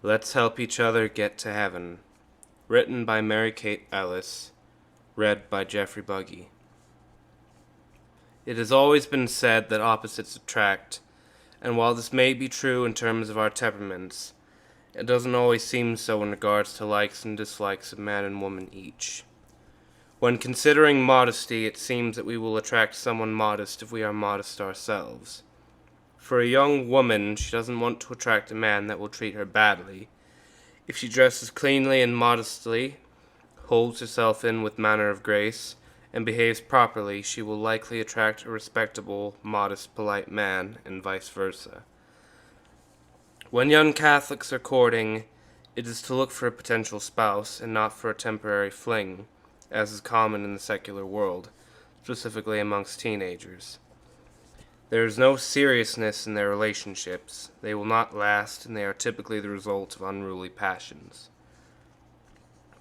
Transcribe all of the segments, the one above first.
Let's Help Each Other Get to Heaven. Written by Mary Kate Ellis. Read by Jeffrey Buggy. It has always been said that opposites attract, and while this may be true in terms of our temperaments, it doesn't always seem so in regards to likes and dislikes of man and woman each. When considering modesty, it seems that we will attract someone modest if we are modest ourselves. For a young woman, she doesn't want to attract a man that will treat her badly. If she dresses cleanly and modestly, holds herself in with manner of grace, and behaves properly, she will likely attract a respectable, modest, polite man, and vice versa. When young Catholics are courting, it is to look for a potential spouse and not for a temporary fling, as is common in the secular world, specifically amongst teenagers. There is no seriousness in their relationships. They will not last, and they are typically the result of unruly passions.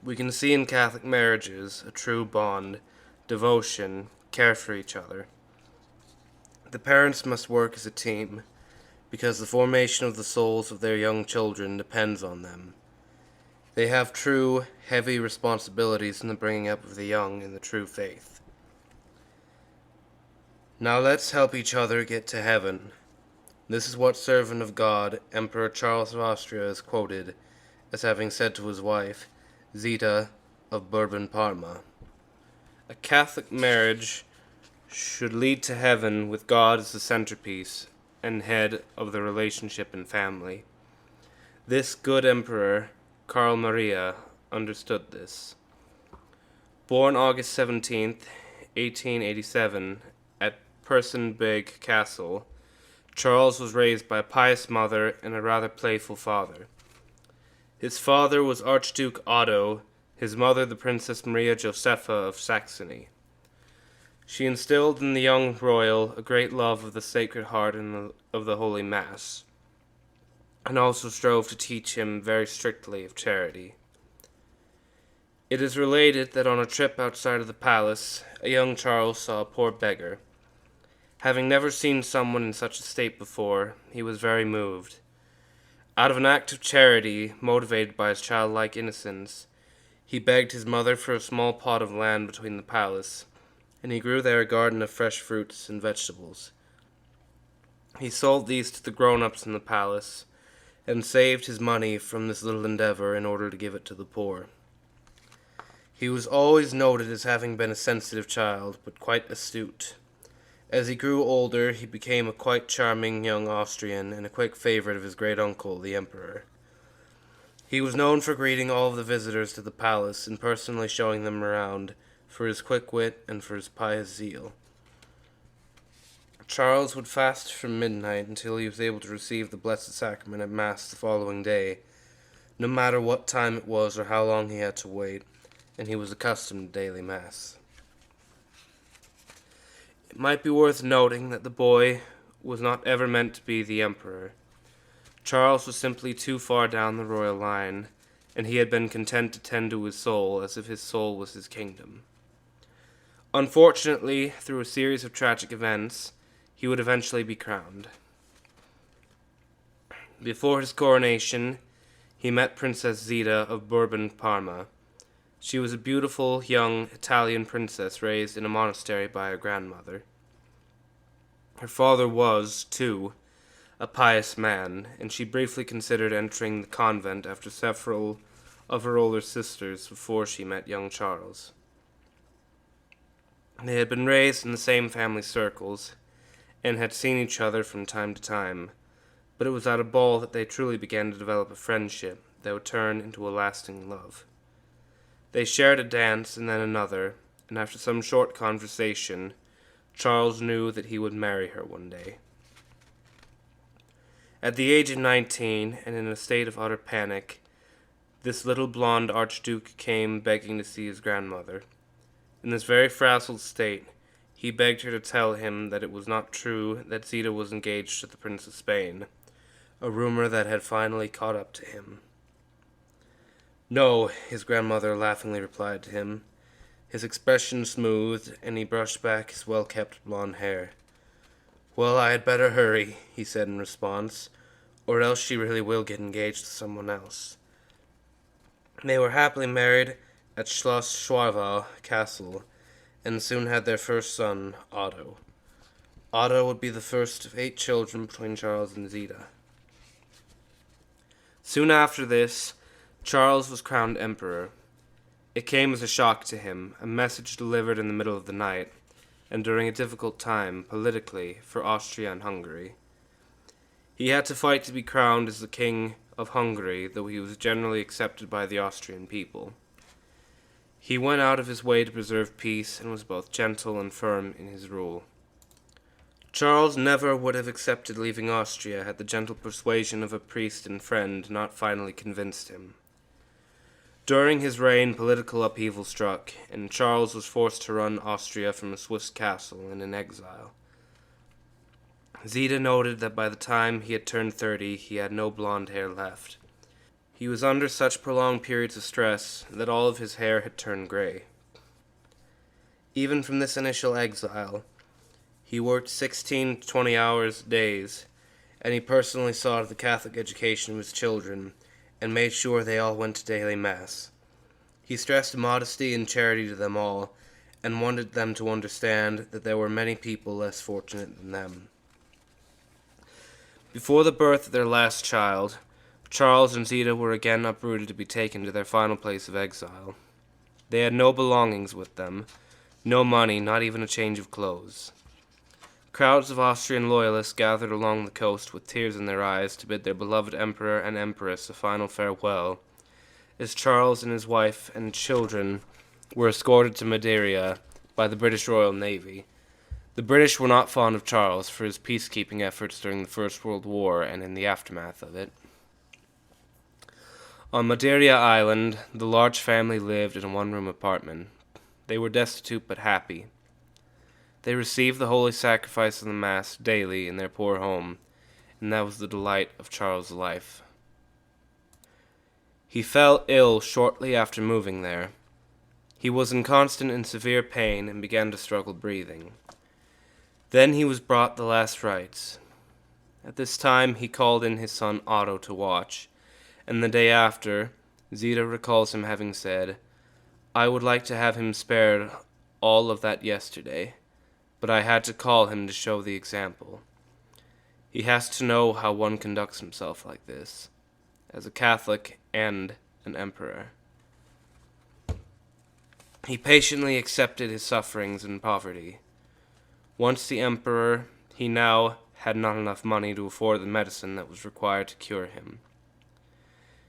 We can see in Catholic marriages a true bond, devotion, care for each other. The parents must work as a team, because the formation of the souls of their young children depends on them. They have true, heavy responsibilities in the bringing up of the young in the true faith. Now let's help each other get to heaven. This is what servant of God, Emperor Charles of Austria, is quoted as having said to his wife, Zita of Bourbon-Parma. A Catholic marriage should lead to heaven with God as the centerpiece and head of the relationship and family. This good emperor, Karl Maria, understood this. Born August 17th, 1887, at Pursenberg Castle, Charles was raised by a pious mother and a rather playful father. His father was Archduke Otto, his mother the Princess Maria Josepha of Saxony. She instilled in the young royal a great love of the Sacred Heart and of the Holy Mass, and also strove to teach him very strictly of charity. It is related that on a trip outside of the palace, a young Charles saw a poor beggar. Having never seen someone in such a state before, he was very moved. Out of an act of charity, motivated by his childlike innocence, he begged his mother for a small plot of land between the palace, and he grew there a garden of fresh fruits and vegetables. He sold these to the grown-ups in the palace, and saved his money from this little endeavor in order to give it to the poor. He was always noted as having been a sensitive child, but quite astute. As he grew older, he became a quite charming young Austrian and a quick favorite of his great-uncle, the Emperor. He was known for greeting all of the visitors to the palace and personally showing them around, for his quick wit and for his pious zeal. Charles would fast from midnight until he was able to receive the Blessed Sacrament at Mass the following day, no matter what time it was or how long he had to wait, and he was accustomed to daily Mass. It might be worth noting that the boy was not ever meant to be the emperor. Charles was simply too far down the royal line, and he had been content to tend to his soul as if his soul was his kingdom. Unfortunately, through a series of tragic events, he would eventually be crowned. Before his coronation, he met Princess Zita of Bourbon-Parma. She was a beautiful, young Italian princess raised in a monastery by her grandmother. Her father was, too, a pious man, and she briefly considered entering the convent after several of her older sisters before she met young Charles. They had been raised in the same family circles, and had seen each other from time to time, but it was at a ball that they truly began to develop a friendship that would turn into a lasting love. They shared a dance and then another, and after some short conversation, Charles knew that he would marry her one day. At the age of 19, and in a state of utter panic, this little blonde archduke came begging to see his grandmother. In this very frazzled state, he begged her to tell him that it was not true that Zita was engaged to the Prince of Spain, a rumor that had finally caught up to him. No, his grandmother laughingly replied to him. His expression smoothed, and he brushed back his well-kept blonde hair. Well, I had better hurry, he said in response, or else she really will get engaged to someone else. They were happily married at Schloss Schwarwau Castle, and soon had their first son, Otto. Otto would be the first of 8 children between Charles and Zita. Soon after this, Charles was crowned emperor. It came as a shock to him, a message delivered in the middle of the night, and during a difficult time, politically, for Austria and Hungary. He had to fight to be crowned as the King of Hungary, though he was generally accepted by the Austrian people. He went out of his way to preserve peace, and was both gentle and firm in his rule. Charles never would have accepted leaving Austria had the gentle persuasion of a priest and friend not finally convinced him. During his reign, political upheaval struck, and Charles was forced to run Austria from a Swiss castle and in exile. Zita noted that by the time he had turned 30, he had no blonde hair left. He was under such prolonged periods of stress that all of his hair had turned gray. Even from this initial exile, he worked 16 to 20 hours days, and he personally saw to the Catholic education of his children and made sure they all went to daily mass. He stressed modesty and charity to them all, and wanted them to understand that there were many people less fortunate than them. Before the birth of their last child, Charles and Zita were again uprooted to be taken to their final place of exile. They had no belongings with them, no money, not even a change of clothes. Crowds of Austrian loyalists gathered along the coast with tears in their eyes to bid their beloved emperor and empress a final farewell, as Charles and his wife and children were escorted to Madeira by the British Royal Navy. The British were not fond of Charles for his peacekeeping efforts during the First World War and in the aftermath of it. On Madeira Island, the large family lived in a one-room apartment. They were destitute but happy. They received the holy sacrifice of the Mass daily in their poor home, and that was the delight of Charles' life. He fell ill shortly after moving there. He was in constant and severe pain and began to struggle breathing. Then he was brought the last rites. At this time he called in his son Otto to watch, and the day after, Zita recalls him having said, "I would like to have him spared all of that yesterday, but I had to call him to show the example. He has to know how one conducts himself like this, as a Catholic and an emperor." He patiently accepted his sufferings and poverty. Once the emperor, he now had not enough money to afford the medicine that was required to cure him.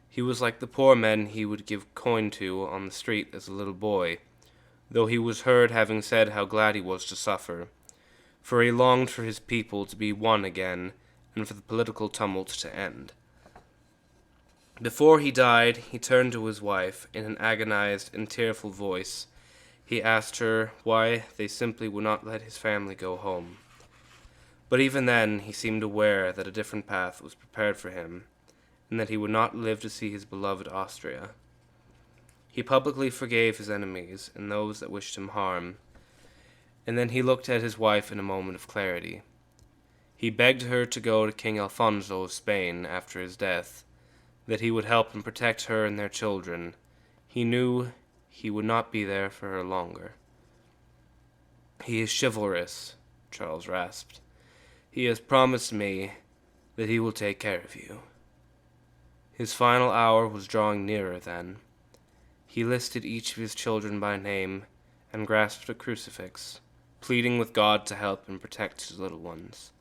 He was like the poor men he would give coin to on the street as a little boy, though he was heard having said how glad he was to suffer, for he longed for his people to be one again, and for the political tumult to end. Before he died, he turned to his wife. In an agonized and tearful voice, he asked her why they simply would not let his family go home. But even then, he seemed aware that a different path was prepared for him, and that he would not live to see his beloved Austria. He publicly forgave his enemies and those that wished him harm, and then he looked at his wife in a moment of clarity. He begged her to go to King Alfonso of Spain after his death, that he would help and protect her and their children. He knew he would not be there for her longer. "He is chivalrous," Charles rasped. "He has promised me that he will take care of you." His final hour was drawing nearer then. He listed each of his children by name and grasped a crucifix, pleading with God to help and protect his little ones.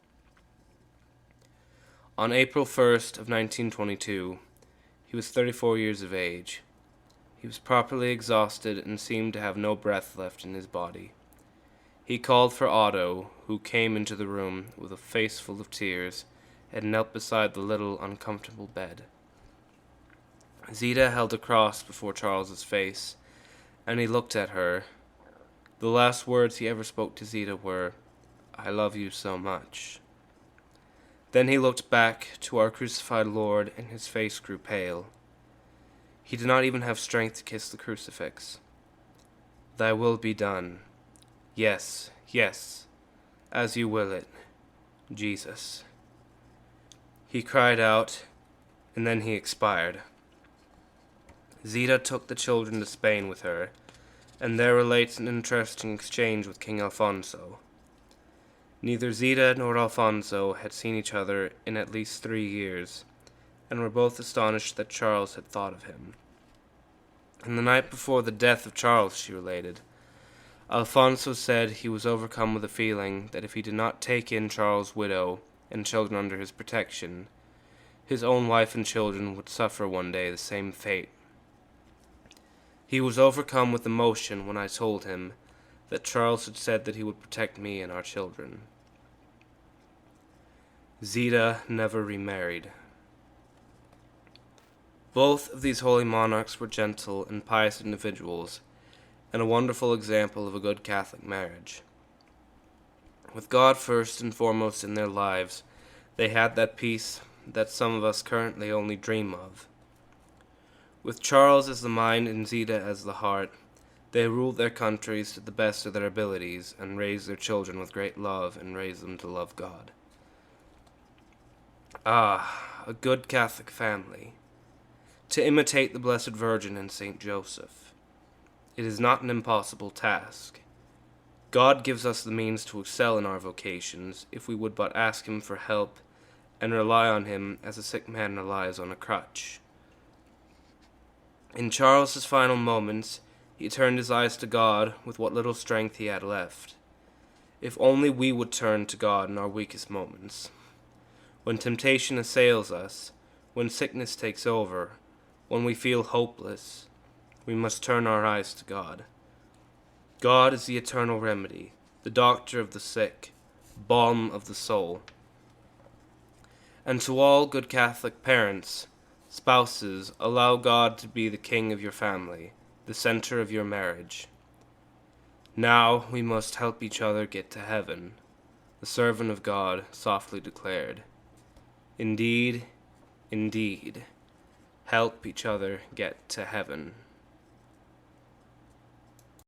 On April 1st of 1922, he was 34 years of age. He was properly exhausted and seemed to have no breath left in his body. He called for Otto, who came into the room with a face full of tears and knelt beside the little uncomfortable bed. Zita held a cross before Charles's face, and he looked at her. The last words he ever spoke to Zita were, "I love you so much." Then he looked back to our crucified Lord, and his face grew pale. He did not even have strength to kiss the crucifix. "Thy will be done. Yes, yes, as you will it, Jesus." He cried out, and then he expired. Zita took the children to Spain with her, and there relates an interesting exchange with King Alfonso. Neither Zita nor Alfonso had seen each other in at least 3 years, and were both astonished that Charles had thought of him. And the night before the death of Charles, she related, Alfonso said he was overcome with a feeling that if he did not take in Charles' widow and children under his protection, his own wife and children would suffer one day the same fate. He was overcome with emotion when I told him that Charles had said that he would protect me and our children. Zita never remarried. Both of these holy monarchs were gentle and pious individuals, and a wonderful example of a good Catholic marriage. With God first and foremost in their lives, they had that peace that some of us currently only dream of. With Charles as the mind and Zita as the heart, they ruled their countries to the best of their abilities and raised their children with great love and raised them to love God. Ah, a good Catholic family. To imitate the Blessed Virgin and Saint Joseph. It is not an impossible task. God gives us the means to excel in our vocations if we would but ask Him for help and rely on Him as a sick man relies on a crutch. In Charles's final moments, he turned his eyes to God with what little strength he had left. If only we would turn to God in our weakest moments. When temptation assails us, when sickness takes over, when we feel hopeless, we must turn our eyes to God. God is the eternal remedy, the doctor of the sick, balm of the soul. And to all good Catholic parents, spouses, allow God to be the king of your family, the center of your marriage. Now we must help each other get to heaven, the servant of God softly declared. Indeed, indeed, help each other get to heaven.